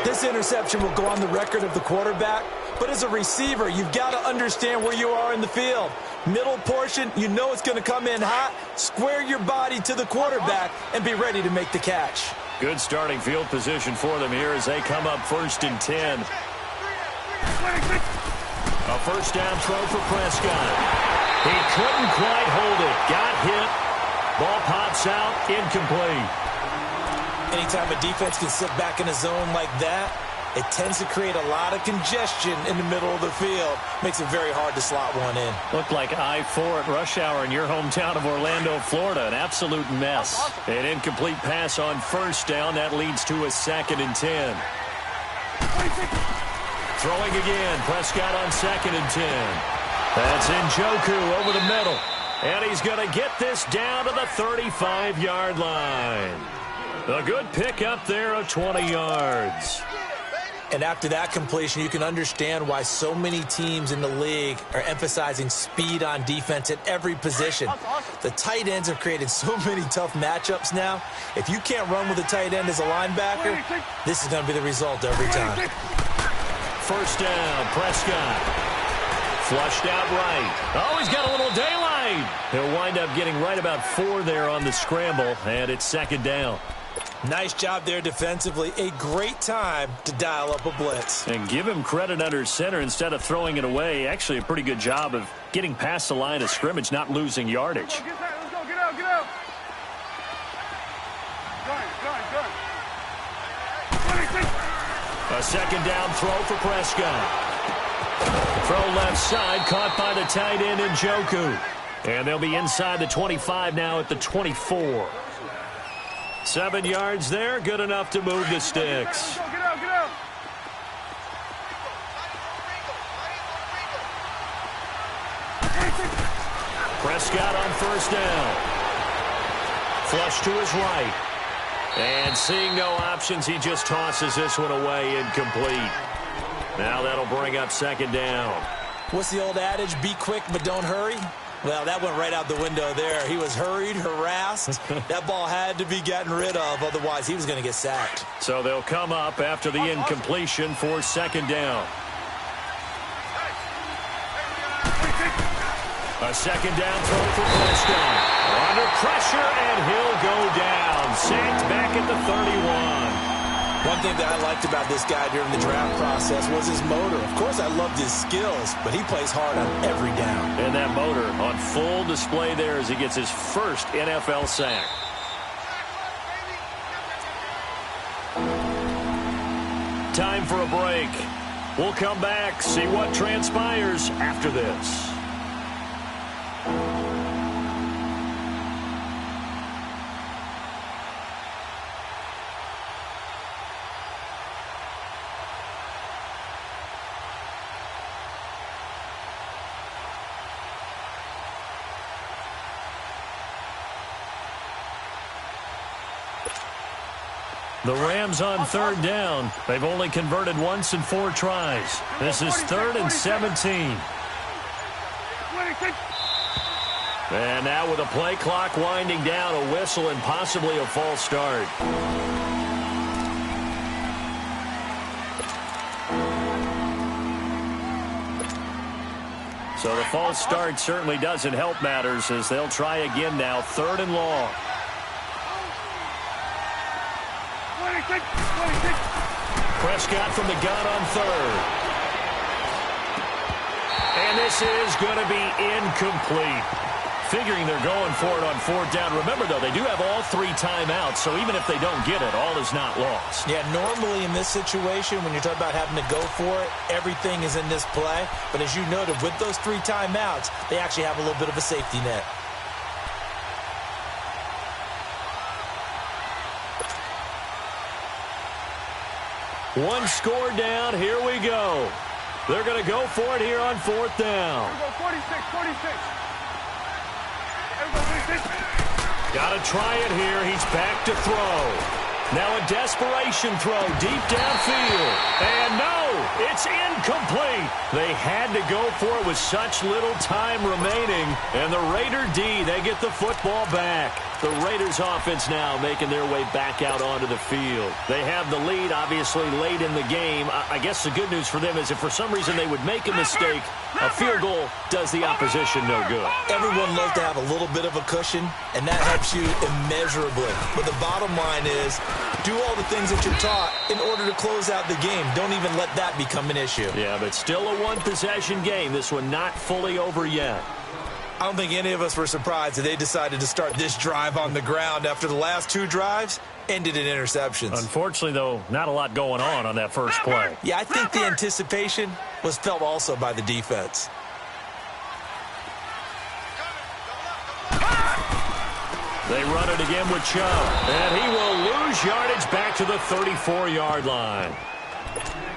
This interception will go on the record of the quarterback, but as a receiver, you've got to understand where you are in the field. Middle portion, you know it's going to come in hot. Square your body to the quarterback and be ready to make the catch. Good starting field position for them here as they come up 1st and 10. A first down throw for Prescott. He couldn't quite hold it. Got hit. Ball pops out. Incomplete. Anytime a defense can sit back in a zone like that, it tends to create a lot of congestion in the middle of the field. Makes it very hard to slot one in. Looked like I-4 at rush hour in your hometown of Orlando, Florida. An absolute mess. An incomplete pass on first down. That leads to a 2nd and 10. Throwing again. Prescott on 2nd and 10. That's Njoku over the middle. And he's going to get this down to the 35-yard line. A good pick up there of 20 yards. And after that completion, you can understand why so many teams in the league are emphasizing speed on defense at every position. The tight ends have created so many tough matchups now. If you can't run with a tight end as a linebacker, this is going to be the result every time. First down, Prescott. Flushed out right. Oh, he's got a little daylight. He'll wind up getting right about 4 there on the scramble, and it's 2nd down. Nice job there defensively. A great time to dial up a blitz. And give him credit under center instead of throwing it away. Actually, a pretty good job of getting past the line of scrimmage, not losing yardage. Let's go, get out, get out. Go. A 2nd down throw for Prescott. Throw left side, caught by the tight end Njoku. And they'll be inside the 25 now at the 24. 7 yards there, good enough to move the sticks. Get out. Prescott on first down. Flush to his right. And seeing no options, he just tosses this one away, incomplete. Now that'll bring up 2nd down. What's the old adage? Be quick, but don't hurry. Well, that went right out the window there. He was hurried, harassed. That ball had to be gotten rid of, otherwise he was going to get sacked. So they'll come up after the incompletion for 2nd down. A 2nd down throw for Prescott. Under pressure, and he'll go down. Sacked back at the 31. One thing that I liked about this guy during the draft process was his motor. Of course, I loved his skills, but he plays hard on every down. And that motor on full display there as he gets his first NFL sack. Time for a break. We'll come back, see what transpires after this. The Rams on third down. They've only converted once in 4 tries. This is 3rd and 17. And now with a play clock winding down, a whistle and possibly a false start. So the false start certainly doesn't help matters as they'll try again now, 3rd and long. Prescott from the gun on 3rd. And this is going to be incomplete. Figuring they're going for it on 4th down. Remember, though, they do have all 3 timeouts, so even if they don't get it, all is not lost. Yeah, normally in this situation, when you're talking about having to go for it, everything is in this play. But as you noted, with those 3 timeouts, they actually have a little bit of a safety net. One score down. Here we go. They're going to go for it here on 4th down. Here we go, 46. Got to try it here. He's back to throw. Now a desperation throw deep downfield. And no, it's incomplete. They had to go for it with such little time remaining. And the Raider D, they get the football back. The Raiders offense now making their way back out onto the field. They have the lead, obviously, late in the game. I guess the good news for them is if for some reason they would make a mistake, a field goal does the opposition no good. Everyone loves to have a little bit of a cushion, and that helps you immeasurably. But the bottom line is, do all the things that you're taught in order to close out the game. Don't even let that become an issue. Yeah, but still a one-possession game. This one not fully over yet. I don't think any of us were surprised that they decided to start this drive on the ground after the last 2 drives ended in interceptions. Unfortunately, though, not a lot going on that first play. Yeah, I think the anticipation was felt also by the defense. They run it again with Chubb, and he will lose yardage back to the 34-yard line.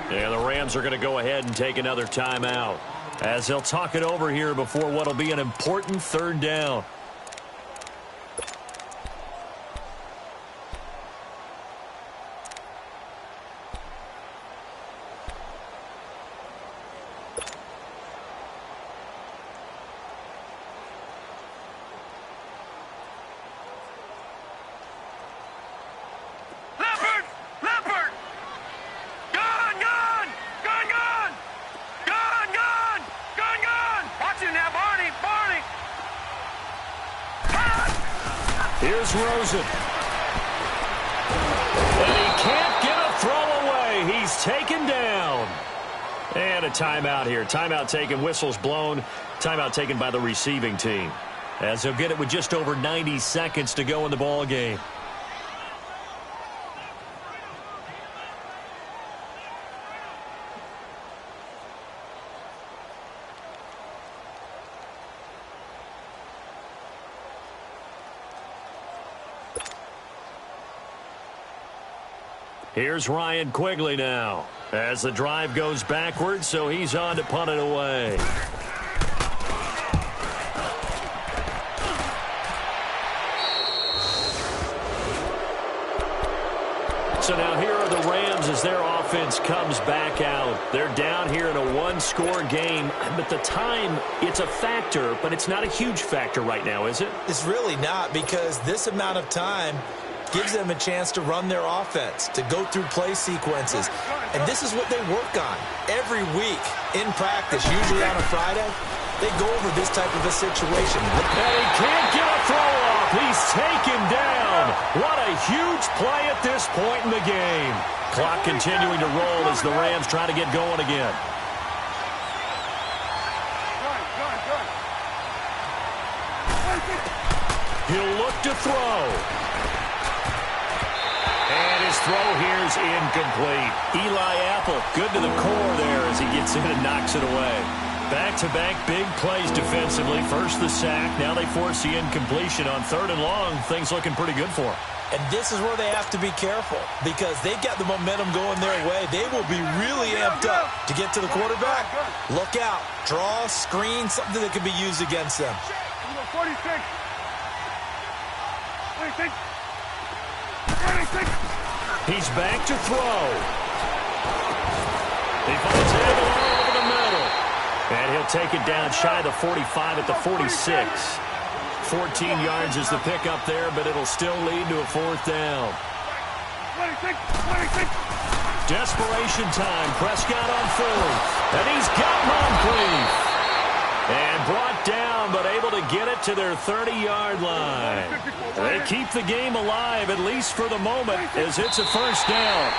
And the Rams are going to go ahead and take another timeout as they'll talk it over here before what will be an important 3rd down. Here's Rosen. And he can't get a throw away. He's taken down. And a timeout here. Timeout taken, whistles blown. Timeout taken by the receiving team, as he'll get it with just over 90 seconds to go in the ball game. Here's Ryan Quigley now as the drive goes backwards, so he's on to punt it away. So now here are the Rams as their offense comes back out. They're down here in a 1-score game, but the time, it's a factor, but it's not a huge factor right now, is it? It's really not, because this amount of time gives them a chance to run their offense, to go through play sequences. And this is what they work on every week in practice, usually on a Friday. They go over this type of a situation. And he can't get a throw off. He's taken down. What a huge play at this point in the game. Clock continuing to roll as the Rams try to get going again. He'll look to throw. And his throw here is incomplete. Eli Apple, good to the core there as he gets in and knocks it away. Back-to-back big plays defensively. First the sack. Now they force the incompletion on 3rd and long. Things looking pretty good for them. And this is where they have to be careful, because they've got the momentum going their way. They will be really amped up to get to the quarterback. Look out. Draw, screen, something that can be used against them. 46. He's back to throw. He finds Hagel all over the middle. And he'll take it down shy of the 45 at the 46. 14 yards is the pickup there, but it'll still lead to a 4th down. 26. Desperation time. Prescott on 4th. And he's got Moncrief. And brought down, but able to get it to their 30-yard line. They keep the game alive, at least for the moment, as it's a 1st down.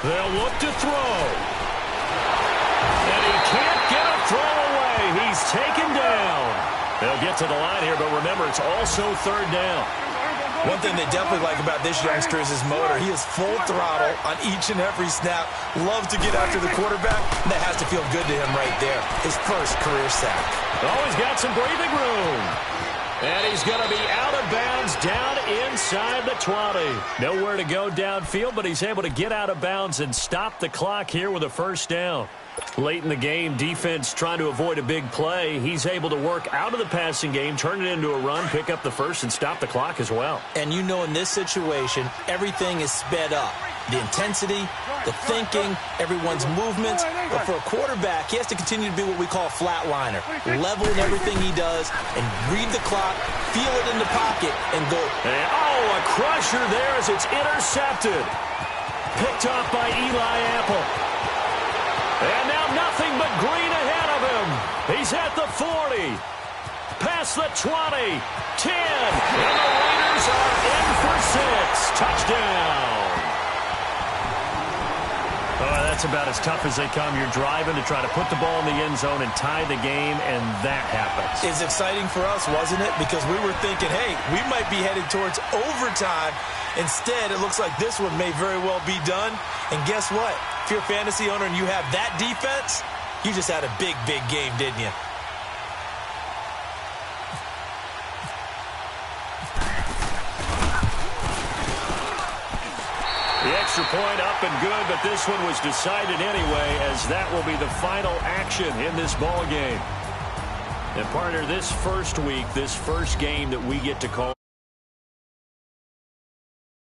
They'll look to throw. And he can't get a throw away. He's taken down. They'll get to the line here, but remember, it's also 3rd down. One thing they definitely like about this youngster is his motor. He is full throttle on each and every snap. Loves to get after the quarterback. That has to feel good to him right there. His first career sack. Oh, he's got some breathing room. And he's going to be out of bounds down inside the 20. Nowhere to go downfield, but he's able to get out of bounds and stop the clock here with a 1st down. Late in the game, defense trying to avoid a big play. He's able to work out of the passing game, turn it into a run, pick up the 1st, and stop the clock as well. And you know in this situation, everything is sped up. The intensity, the thinking, everyone's movements. But for a quarterback, he has to continue to be what we call a flatliner. Level in everything he does and read the clock, feel it in the pocket, and go. And, oh, a crusher there as it's intercepted. Picked off by Eli Apple. And now nothing but green ahead of him. He's at the 40. Past the 20. 10. And the Raiders are in for 6. Touchdown. Oh, that's about as tough as they come. You're driving to try to put the ball in the end zone and tie the game, and that happens. It's exciting for us, wasn't it? Because we were thinking, hey, we might be headed towards overtime. Instead, it looks like this one may very well be done. And guess what? If you're a fantasy owner and you have that defense, you just had a big, big game, didn't you? The extra point up and good, but this one was decided anyway, as that will be the final action in this ball game. And partner, this first week, this first game that we get to call